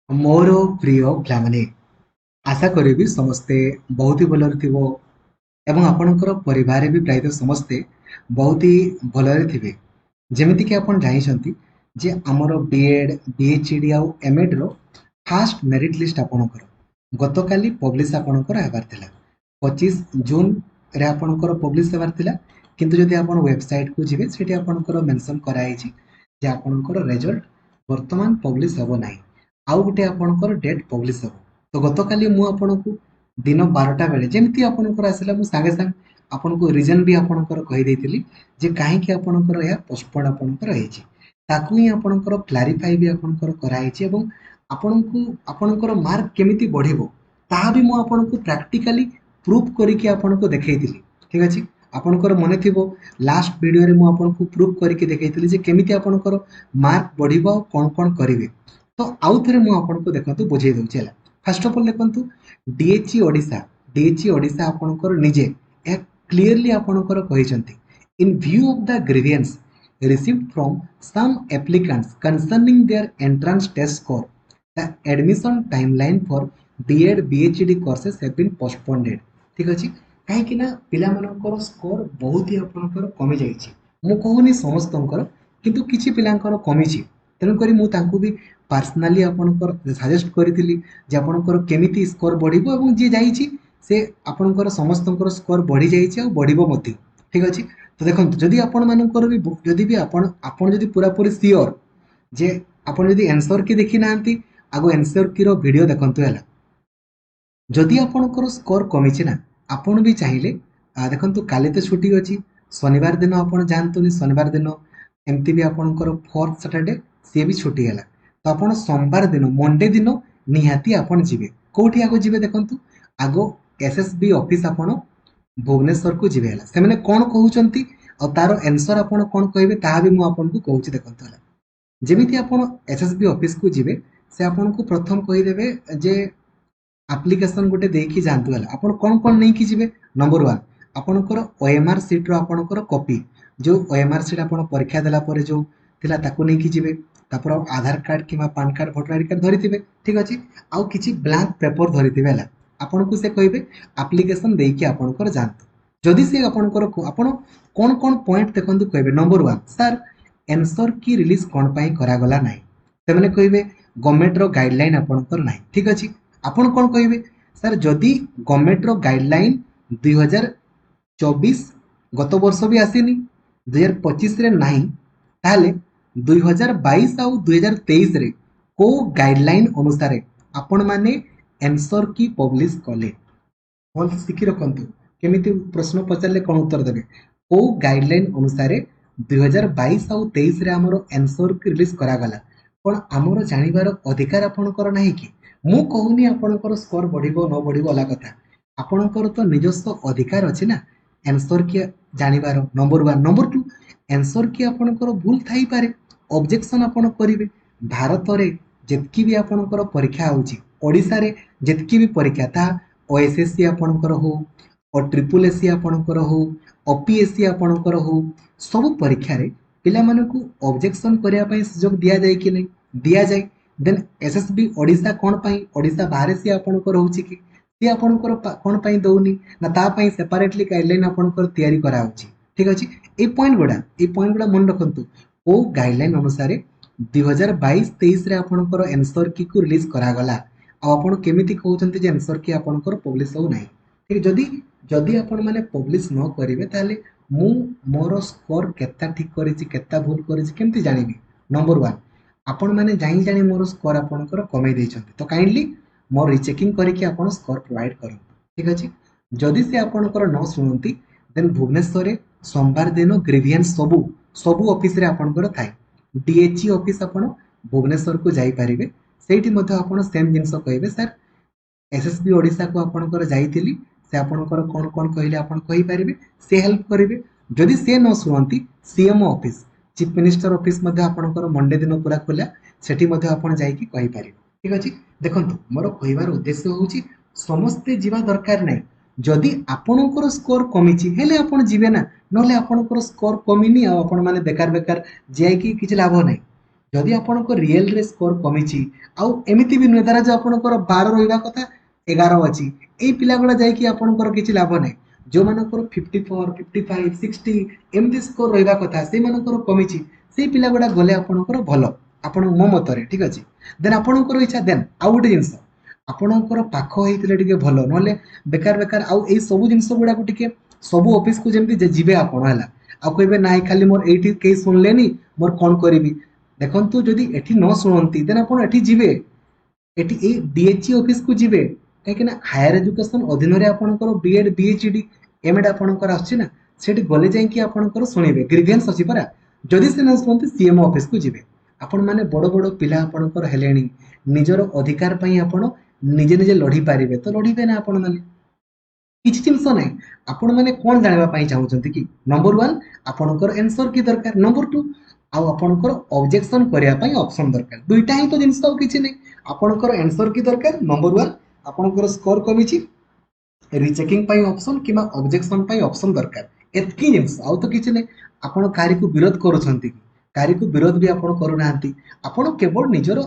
मोर प्रिय पिलाମାନେ आशा करी समस्ते बहुत ही भलरे थिबो एवं आपणकर परिवार भी प्रायतः समस्ते बहुत ही भलरे थिबे। जेमिति कि आपण जानिछंती जे हमर बीएड बीएचडी आउ एमएड रो फास्ट मेरिट लिस्ट आपणकर गतकाली पब्लिश आपणकर हेबार थिला 25 जून रे आपणकर पब्लिश हेबार थिला। किंतु जदि आपण वेबसाइट को जिवे सेठी आपणकर मेंशन कराई छि जे आपणकर रिजल्ट वर्तमान पब्लिश हेबो नाही आउ गुटे आपणकर डेट पब्लिश हेबो। तो गतकाली मु आपणकु दिन 12टा बेले जेमती आपणकर आसिला मु सांगे सांग आपणको रीजन भी आपणकर कहि देइतिली जे काहे कि आपणकर या पोस्टपोन आपणकर रहिछि ताकू ही आपणकर क्लारिफाई भी आपणकर कराइछि एवं आपणकु आपणकर मार्क केमिति बढ़िबो ताहा भी मु आपणकु प्रैक्टिकली प्रूफ करिकि आपणको देखैतिली। ठीक अछि, आपणकर मने थिबो लास्ट वीडियो रे मु आपणकु प्रूफ करिकि देखैतिली जे केमिति आपणकर मार्क बढ़िबो कोन कोन करिवे। तो आउ थरे मु आपनको देखंतु बुझेइ दउछि हला। फर्स्ट ऑफ ऑल देखंतु डीएचई ओडिशा आपणकर निजे ए क्लियरली आपणकर कहिसंती in view of the grievances received from some applicants concerning their entrance test score, the admission timeline for BEd BHD courses have been postponed। ठीक अछि, काहे कि ना पिला मानकर स्कोर बहुत ही आपणकर कमी जाइछि। मु कहूनी समस्तंकर किंतु किछि पिलांकर कमिछि तेणु करी मु तांकु भी पर्सनाली आपणकर सजेस्ट करिथिली जे आपणकर केमिति स्कोर बढ़िबो एवं जे जाइछि से आपणकर समस्तंकर स्कोर बढ़ी जाइछि आ बढ़िबो मध्ये। ठीक अछि, तो देखंतु जदि आपण मानकर भी जदि भी आपण जदि पूरा पूरी सियोर जे आपण जदि आंसर की देखि नांती आगो आंसर की रो वीडियो देखंतु हला। जदि आपणकर स्कोर कमिछि ना आपण भी चाहिले देखंतु काली तो छुट्टी अछि, शनिवार दिन आपण जानतुनी शनिवार दिन एमती भी आपणकर फोर्थ सैटरडे से भी छुट्टी हला। तो आपण सोमवार दिन मंडे दिन निहाती आपण जिवे कोठी आगो जिवे देखंतु आगो एसएसबी ऑफिस आपण भुवनेश्वर को जिवे हला। सेमाने कोन कहउचंती आ तार आंसर आपण कोन कहबे ताहा भी मु आपन को कहउची देखंतु हला। जेमिति आपण एसएसबी ऑफिस को जिवे से आपण को प्रथम कहि देबे जे एप्लिकेशन गोटे देखि जानतु हला आपण कोन कोन नै कि जिवे। नंबर 1 आपणकर ओएमआर सीट रो आपणकर कॉपी जो ओएमआर सीट आपण परीक्षा देला परे जो थिला ताकू नै कि जिवे। तापर आधार कार्ड किबा PAN card voter ID card धरिथिबे। ठीक अछि, आउ किछि ब्लैंक पेपर धरिथिबे हला। आपण को से कहबे एप्लिकेशन देकी आपणकर जानतु। जदि से आपणकर आपण कोन कोन पॉइंट देखंतु कहबे। नंबर 1 सर आंसर की रिलीज कोन पई करा गला नै ते माने कहबे गवर्नमेंट रो गाइडलाइन आपणकर नै। ठीक अछि, आपण कोन कहबे सर जदि गवर्नमेंट रो गाइडलाइन 2024 गत वर्ष भी आसीनी 2025 रे नाही ताले 2022 आउ 2023 रे को गाइडलाइन अनुसार आपण माने आंसर की पब्लिश कले भल शिखी रखंतु केमिति प्रश्न पचारले कोन उत्तर देबे। को गाइडलाइन अनुसार 2022 आउ 23 रे हमरो आंसर की रिलीज करा गला कोन हमरो जानिबार अधिकार आपणकर नाही कि। मु कहूनी आपणकर स्कोर बढ़िबो न बढ़िबो अला कथा आपणकर तो निजस्व अधिकार अछि ना आंसर की जानिबार। नंबर 1 नंबर 2 आंसर की आपणकर भूल थाई पारे ऑब्जेक्शन आपण करिवे। भारत रे जेतकी भी आपणकर परीक्षा होउची ओडिसा रे जेतकी भी परीक्षा ता ओएसएससी आपणकर हो और ट्रिपल एससी आपणकर हो ओपीएससी आपणकर हो सब परीक्षा रे पिला मानकु ऑब्जेक्शन करिया पई सुयोग दिया जाय कि नै दिया जाय। देन एसएसबी ओडिसा कोन पई ओडिसा बाहर से आपणकर होउची कि ती आपणकर कोन पई दउनी ना ता पई सेपरेटली गाइडलाइन आपणकर तयारी करा होउची। ठीक अछि, ए पॉइंट गुडा मन रखंतु ओ गाइडलाइन अनुसार 2022-23 रे आपणकर आंसर की को रिलीज करा गला आ आपण केमिति कहउचंती जे आंसर की आपणकर पब्लिश हो नाही। ठीक, जदि जदि आपण माने पब्लिश न करिवे ताले मु मोर स्कोर केता ठीक करिछि केता भूल करिछि केमिति जानिबी। नंबर 1 आपण माने जानि जानि मोर स्कोर आपणकर कमे दैछंती तो काइंडली मोर रीचेकिंग करिकि आपण स्कोर प्रोवाइड करंतु। ठीक अछि, जदि से आपणकर न सुनंती देन भुवनेश्वर रे सोमवार दिन ग्रीवियंस सबु ऑफिस रे आपणकर थाई डीएचई ऑफिस आपण भुवनेश्वर को जाई परिबे। सेठी मध्ये आपण सेम जिंस कहबे सर एसएसबी ओडिशा को आपणकर जाईतिली से आपणकर कोन कोन कहिले आपण कहि परिबे से हेल्प करिवे। जदि से न सुनंती CMO office chief minister office मध्ये आपणकर मंडे दिन पूरा खोला सेठी मध्ये आपण जाई कि कहि परिबे। ठीक अछि, देखंतु मोर कहिबार उद्देश्य होउची समस्ते जीवा दरकार नै। जदि आपणकर स्कोर कमिछि हेले आपण जिवे ना नले आपणकर स्कोर कमिनी आ आपण माने बेकार बेकार जाई कि किछ लाभ नै। जदि आपंकर रियल रे स्कोर कमी आउ एमती भी नुहे जो आपंकर 12 रहा कथा 11 अच्छी यही पिला गुड़ा जाकर किसी लाभ ना जो मानकर 54 55 60 एमती स्कोर रहा कथा से कमी से पिला गुड़ा गले आपंकर भल आपण मो मतरे ठीक अच्छे देन आपंकर इच्छा देन आउ गोटे जिनस आपणकर पाख होते टे भल ना बेकार बेकार आउ यही सब जिन गुड़ा टे सब ऑफिस को जमी जीवे आपण है आउ कहे ना खाली मोर ये कहीं शुणिले मोर कौन करी देखु जदि एठी न शुणती देन आप जीवे एठी डीएचई ऑफिस को जीवे कहीं हायर एजुकेशन अधीन में आपंकर बीएड बीएचडी एमएड आपंकर आना से गले जाकर शुणे ग्रीवेन्स अच्छी परा जदि से ना शुणती सीएमओ ऑफिस को जीवे आपण मैंने बड़ बड़ पिला आपंकर हेले निजर अधिकार आपण निजे निजे लड़ी पारे तो लड़े ना आपण मैंने किसी जिनस ना आपण मैंने कौन जानापी चाहते कि नंबर 1 आपणकर एनसर की दरकार नंबर 2 आउ आपणकर ऑब्जेक्शन करने ऑप्शन दरकार दुईटा ही तो जिनस किसी नहीं आपणकर एनसर की दरकार नंबर 1 आपणकर स्कोर कमी रिचेकिंग ऑप्शन कि ऑब्जेक्शन ऑप्शन दरकार एतकी जिनस आउ तो किसी नहीं आपण कार्य को विरोध करुँच कार्य को विरोध भी आपण करूना आपण केवल निजर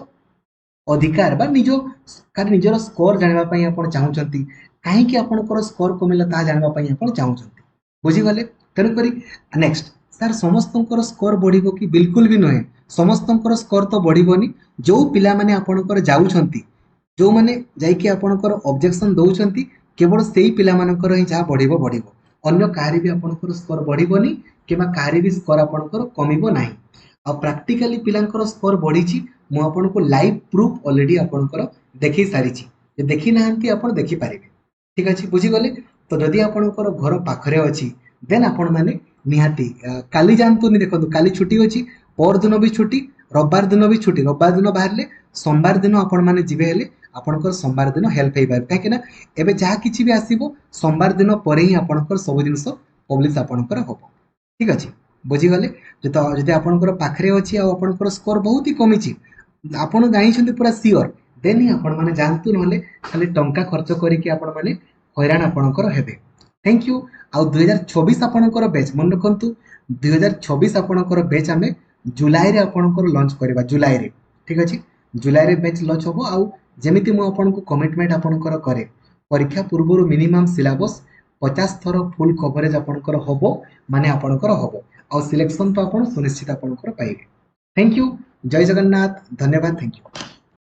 अधिकार बा निजर स्कोर जानापी आप चाहते कहीं आपंकर स्कोर कमिला ता जानापी आप चाहते बुझीगले तेणुक नेक्स्ट सर समस्त स्कोर बढ़ो कि बिल्कुल भी नुहे समस्त स्कोर तो बढ़ोनी जो पिला माने आपणकर जाउछंती जो माने जाइए आपणकर ऑब्जेक्शन दौरान केवल से ही पिला मानकर ही जहाँ बढ़ो बढ़ो अन्य कहारी भी आपणकर स्कोर बढ़ोनी कि कहारी भी स्कोर आपणकर कमिबो नाही आ प्रैक्टिकली पिलांकर स्कोर बढ़ी मु आपको लाइव प्रूफ ऑलरेडी आपणकर देखी सारी देखी ना आप देखी पारे ठीक अच्छे बुझीगले तो जदि आपणकर घर पाखरे अच्छी देन आपण मैंने निहाती काली जानतु देखो काली छुट्टी अच्छी पर दिन भी छुट्टी रविवार दिन भी छुट्टी रविवार दिन बाहर सोमवार दिन आपण मैंने जीवे हेले आपणकर सोमवार दिन हेल्प हो पारे कहीं एवं जहाँ किसी भी आसो सोमवार दिन पर ही आपणकर सब जिन पब्लिश आपणकर हम ठीक अच्छे बुझीगले जब आपणकर पाखरे अच्छी आपणकर स्कोर बहुत ही कमी आपड़ जानी पूरा सियोर देन ही आपण मैंने जानतु ना खाली टंका खर्च करके आपण मैंने हैरान आपणकर हेबे थैंक यू आउ 2024 आपणकर बैच मन रखु 2024 आपणकर बैच आम जुलाई रे आपणकर लॉन्च करवा जुलाई रे ठीक अच्छे जुलाई रे बैच लॉन्च हम आउ जमीती मु आपनको कमिटमेंट आपणकर करे परीक्षा पूर्व मिनिमम सिलेबस 50 थर फुल कवरेज आपणकर हम माने आपणकर हम आउ सिलेक्शन तो आप सुनिश्चित आपणकर पाइबे थैंक यू जय जगन्नाथ धन्यवाद थैंक यू।